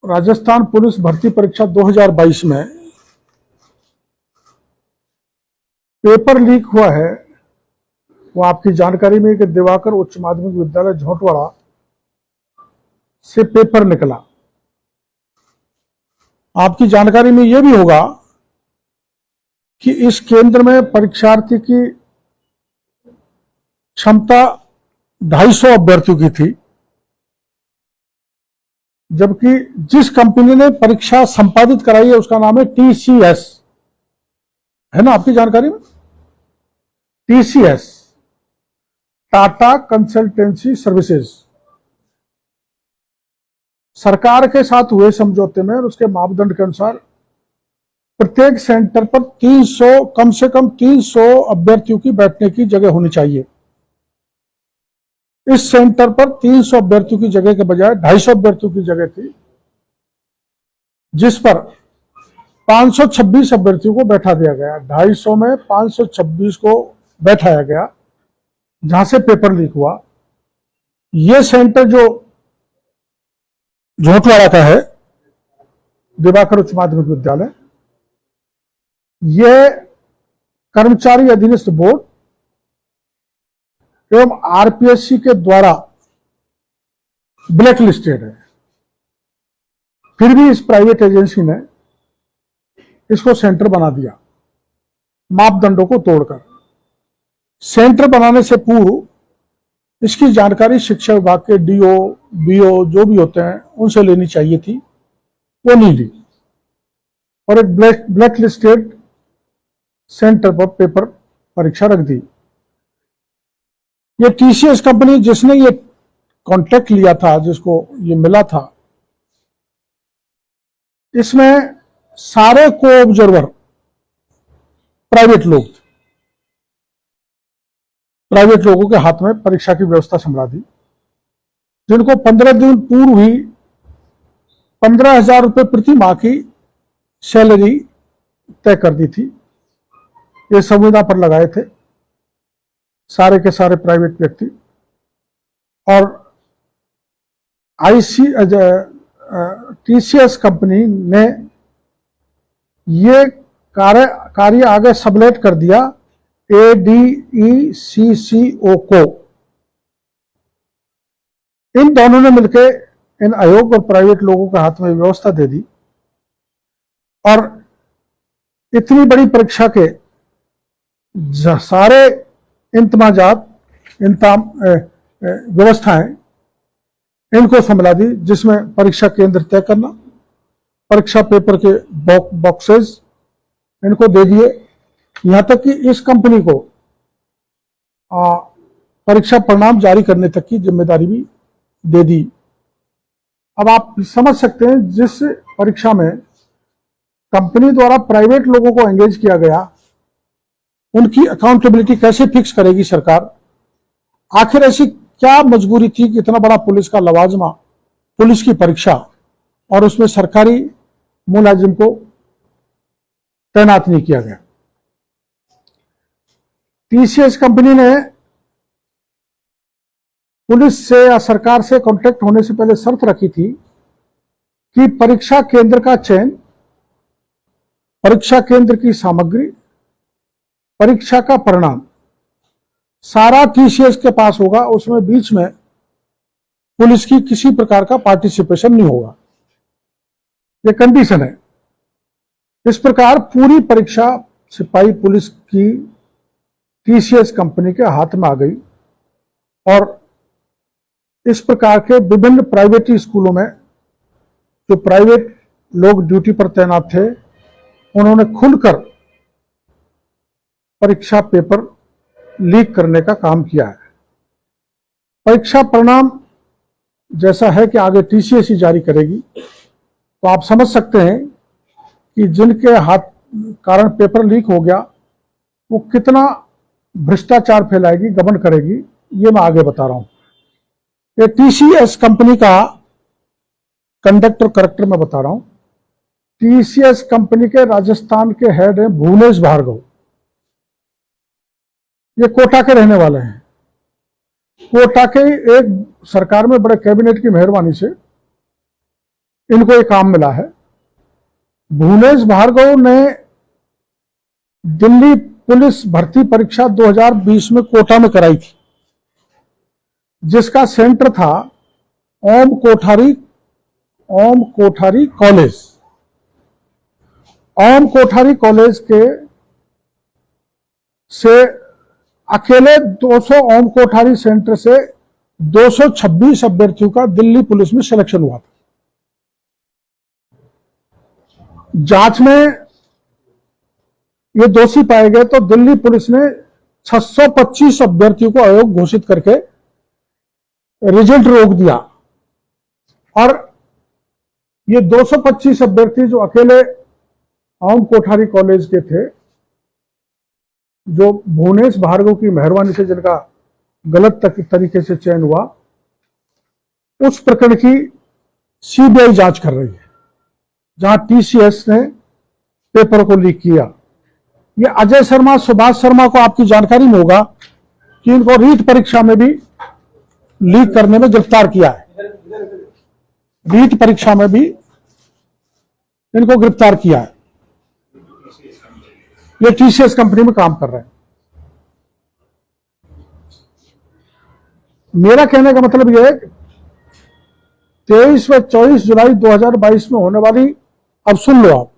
Rajasthan police भर्ती परीक्षा 2022 में पेपर लीक हुआ है, वो आपकी जानकारी में कि दिवाकर उच्च माध्यमिक विद्यालय झोटवाड़ा से पेपर निकला। आपकी जानकारी में यह भी होगा कि इस केंद्र में परीक्षार्थी की क्षमता 250 अभ्यर्थियों की थी, जबकि जिस कंपनी ने परीक्षा संपादित कराई है उसका नाम है TCS, है ना आपकी जानकारी में? TCS, Tata consultancy services. सरकार के साथ हुए समझौते में उसके मापदंड के अनुसार प्रत्येक सेंटर पर 300 कम से कम 300 अभ्यर्थियों की बैठने की जगह होनी चाहिए। इस सेंटर पर 300 अभ्यर्थियों की जगह के बजाय 250 अभ्यर्थियों की जगह थी, जिस पर 526 अभ्यर्थियों को बैठा दिया गया। 250 में 526 को बैठाया गया, जहां से पेपर लीक हुआ। यह सेंटर जो झोटवाड़ा का है, दिवाकर उच्च माध्यमिक विद्यालय, यह कर्मचारी अधीनस्थ बोर्ड एवं RPSC के द्वारा ब्लैक लिस्टेड है। फिर भी इस प्राइवेट एजेंसी ने इसको सेंटर बना दिया मापदंडों को तोड़कर। सेंटर बनाने से पूर्व इसकी जानकारी शिक्षा विभाग के DO, BO जो भी होते हैं उनसे लेनी चाहिए थी, वो नहीं ली और एक ब्लैक लिस्टेड सेंटर पर पेपर परीक्षा रख दी। ये TCS कंपनी जिसने ये कॉन्ट्रैक्ट लिया था, जिसको ये मिला था, इसमें सारे को ऑब्जर्वर प्राइवेट लोग थे। प्राइवेट लोगों के हाथ में परीक्षा की व्यवस्था संभाला दी, जिनको 15 दिन पूर्व ही 15,000 रुपये प्रति माह की सैलरी तय कर दी थी। ये संविदा पर लगाए थे सारे के सारे प्राइवेट व्यक्ति। और TCS कंपनी ने ये कार्य आगे सबलेट कर दिया ADECCO को। इन दोनों ने मिलकर इन आयोग और प्राइवेट लोगों के हाथ में व्यवस्था दे दी और इतनी बड़ी परीक्षा के सारे व्यवस्थाएं इनको संभाला दी, जिसमें परीक्षा केंद्र तय करना, परीक्षा पेपर के बॉक्सेस इनको दे दिए, यहां तक कि इस कंपनी को परीक्षा परिणाम जारी करने तक की जिम्मेदारी भी दे दी। अब आप समझ सकते हैं, जिस परीक्षा में कंपनी द्वारा प्राइवेट लोगों को एंगेज किया गया, उनकी अकाउंटेबिलिटी कैसे फिक्स करेगी सरकार? आखिर ऐसी क्या मजबूरी थी कि इतना बड़ा पुलिस का लवाजमा, पुलिस की परीक्षा, और उसमें सरकारी मुलाजिम को तैनात नहीं किया गया? TCS कंपनी ने पुलिस से या सरकार से कॉन्ट्रैक्ट होने से पहले शर्त रखी थी कि परीक्षा केंद्र का चयन, परीक्षा केंद्र की सामग्री, परीक्षा का परिणाम सारा TCS के पास होगा। उसमें बीच में पुलिस की किसी प्रकार का पार्टिसिपेशन नहीं होगा, यह कंडीशन है। इस प्रकार पूरी परीक्षा सिपाही पुलिस की TCS कंपनी के हाथ में आ गई और इस प्रकार के विभिन्न प्राइवेट स्कूलों में जो प्राइवेट लोग ड्यूटी पर तैनात थे, उन्होंने खुलकर परीक्षा पेपर लीक करने का काम किया है। परीक्षा परिणाम जैसा है कि आगे TCS ही जारी करेगी, तो आप समझ सकते हैं कि जिनके हाथ कारण पेपर लीक हो गया, वो कितना भ्रष्टाचार फैलाएगी, घमंड करेगी, ये मैं आगे बता रहा हूं। ये TCS कंपनी का कंडक्ट और करेक्टर मैं बता रहा हूं। TCS कंपनी के राजस्थान के हेड हैं भुवनेश भार्गव। ये कोटा के रहने वाले हैं। कोटा के एक सरकार में बड़े कैबिनेट की मेहरबानी से इनको एक काम मिला है। भुवनेश भार्गव ने दिल्ली पुलिस भर्ती परीक्षा 2020 में कोटा में कराई थी, जिसका सेंटर था ओम कोठारी कॉलेज। ओम कोठारी कॉलेज के से अकेले 200 ओम कोठारी सेंटर से 226 अभ्यर्थियों का दिल्ली पुलिस में सिलेक्शन हुआ था। जांच में ये दोषी पाए गए तो दिल्ली पुलिस ने 625 अभ्यर्थियों को अयोग्य घोषित करके रिजल्ट रोक दिया, और ये 225 अभ्यर्थी जो अकेले ओम कोठारी कॉलेज के थे, जो भुवनेश भार्गव की मेहरबानी से जिनका गलत तरीके से चयन हुआ, उस प्रकरण की सीबीआई जांच कर रही है, जहां टीसीएस ने पेपर को लीक किया। ये अजय शर्मा, सुभाष शर्मा को आपकी जानकारी में होगा कि इनको रीट परीक्षा में भी लीक करने में गिरफ्तार किया है। रीट परीक्षा में भी इनको गिरफ्तार किया है। ये टीसीएस कंपनी में काम कर रहे हैं। मेरा कहने का मतलब यह है 23 व 24 जुलाई 2022 में होने वाली, अब सुन लो आप,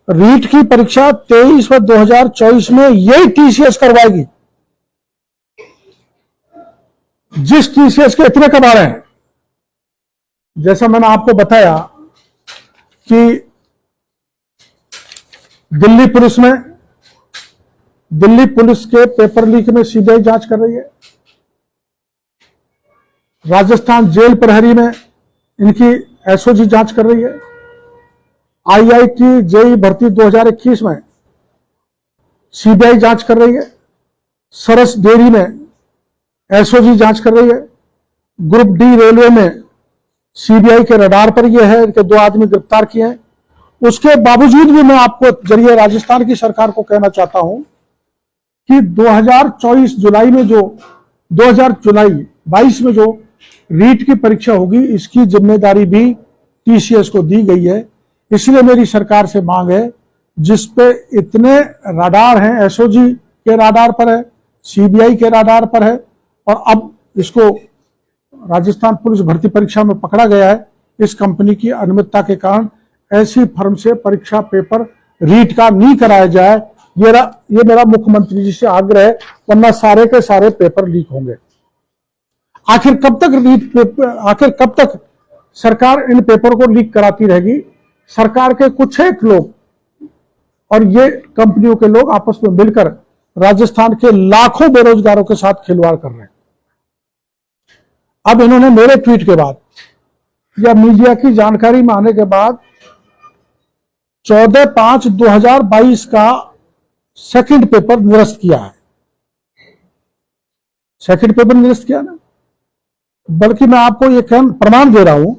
रीट की परीक्षा 23 व 2024 में यही टीसीएस करवाएगी। जिस टीसीएस के इतने कबाड़े हैं, जैसा मैंने आपको बताया कि दिल्ली पुलिस के पेपर लीक में सीबीआई जांच कर रही है। राजस्थान जेल प्रहरी में इनकी एसओजी जांच कर रही है। आईआईटी जेई भर्ती 2021 में सीबीआई जांच कर रही है। सरस डेयरी में एसओजी जांच कर रही है। ग्रुप डी रेलवे में सीबीआई के रडार पर यह है कि 2 आदमी गिरफ्तार किए हैं। उसके बावजूद भी मैं आपको जरिए राजस्थान की सरकार को कहना चाहता हूं कि 2022 में जो रीट की परीक्षा होगी, इसकी जिम्मेदारी भी टीसीएस को दी गई है। इसलिए मेरी सरकार से मांग है, जिस पे इतने रडार हैं, एसओजी के रडार पर है, सीबीआई के रडार पर है, और अब इसको राजस्थान पुलिस भर्ती परीक्षा में पकड़ा गया है, इस कंपनी की अनियमितता के कारण ऐसी फर्म से परीक्षा पेपर रीट का नहीं कराया जाए। ये मेरा मुख्यमंत्री जी से आग्रह है, वरना सारे के सारे पेपर लीक होंगे। आखिर कब तक सरकार इन पेपर को लीक कराती रहेगी? सरकार के कुछ एक लोग और ये कंपनियों के लोग आपस में मिलकर राजस्थान के लाखों बेरोजगारों के साथ खिलवाड़ कर रहे हैं। अब इन्होंने मेरे ट्वीट के बाद या मीडिया की जानकारी में आने के बाद 14/5/2022 का सेकंड पेपर निरस्त किया है। सेकंड पेपर निरस्त किया ना, बल्कि मैं आपको ये प्रमाण दे रहा हूं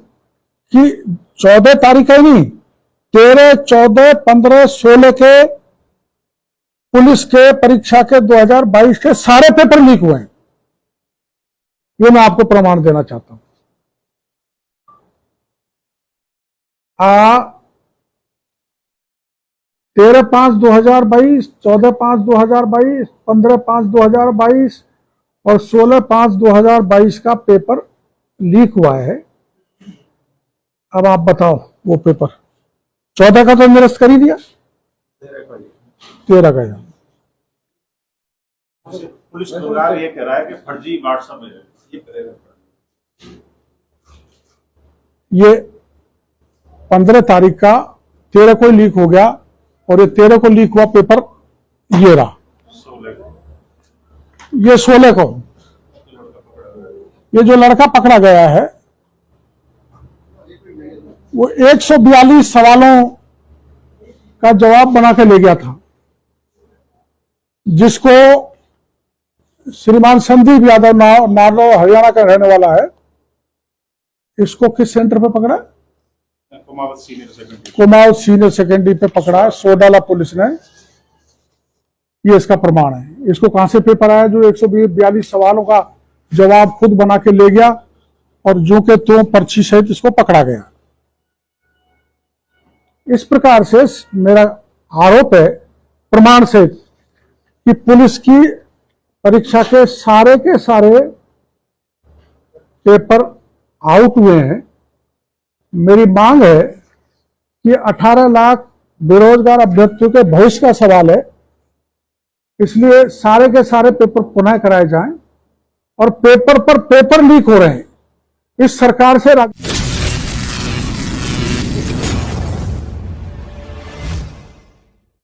कि 14 तारीख है नहीं, 13, 14, 15, 16 के पुलिस के परीक्षा के 2022 के सारे पेपर लीक हुए हैं। ये मैं आपको प्रमाण देना चाहता हूं। 13/5/2022, 14/5/2022, 15/5/2022 और 16/5/2022 का पेपर लीक हुआ है। अब आप बताओ, वो पेपर 14 का तो निरस्त कर ही दिया, 13 का पुलिस विभाग ये कह रहा है कि फर्जी व्हाट्सएप है। ये 15 तारीख का 13 को लीक हो गया, और ये 13 को लीक हुआ पेपर ये रहा। ये 16 को ये जो लड़का पकड़ा गया है, वो 142 सवालों का जवाब बना के ले गया था, जिसको श्रीमान संदीप यादव नालो हरियाणा का रहने वाला है। इसको किस सेंटर पे पकड़ा? कुमाऊं सीनियर सेकेंडरी पे पकड़ा है, सोडाला पुलिस ने। ये इसका प्रमाण है। इसको कहां से पेपर आया जो 142 सवालों का जवाब खुद बना के ले गया, और जो के तो पर्ची सहित इसको पकड़ा गया। इस प्रकार से मेरा आरोप है प्रमाण से कि पुलिस की परीक्षा के सारे पेपर आउट हुए हैं। मेरी मांग है कि 18 लाख बेरोजगार अभ्यर्थियों के भविष्य का सवाल है, इसलिए सारे के सारे पेपर पुनः कराए जाएं। और पेपर पर पेपर लीक हो रहे हैं। इस सरकार से